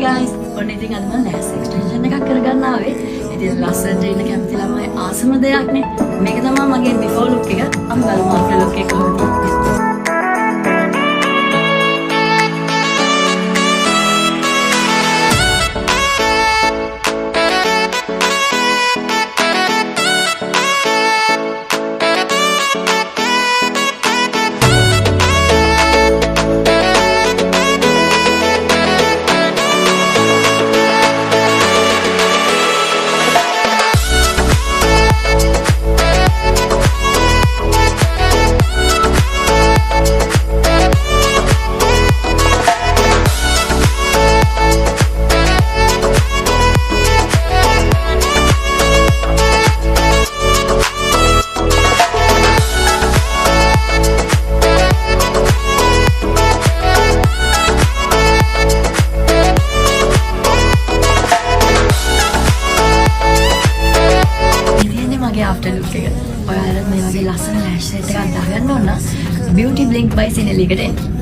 guys. ඔන්න ඉතින් අද මම lash extension එකක් කරගන්න ආවේ. ඉතින් ලස්සනට ඉන්න කැමති ළමයි ආසම දෙයක්නේ. මේක තමයි මගේ before look එක. අපි බලමු after look එක කොහොමද. after look එක. ඔයාලත් මේ වගේ ලස්සන lash set එකක් දාගන්න ඕන නම් Beauty Blink by Cinely එකට එන්න.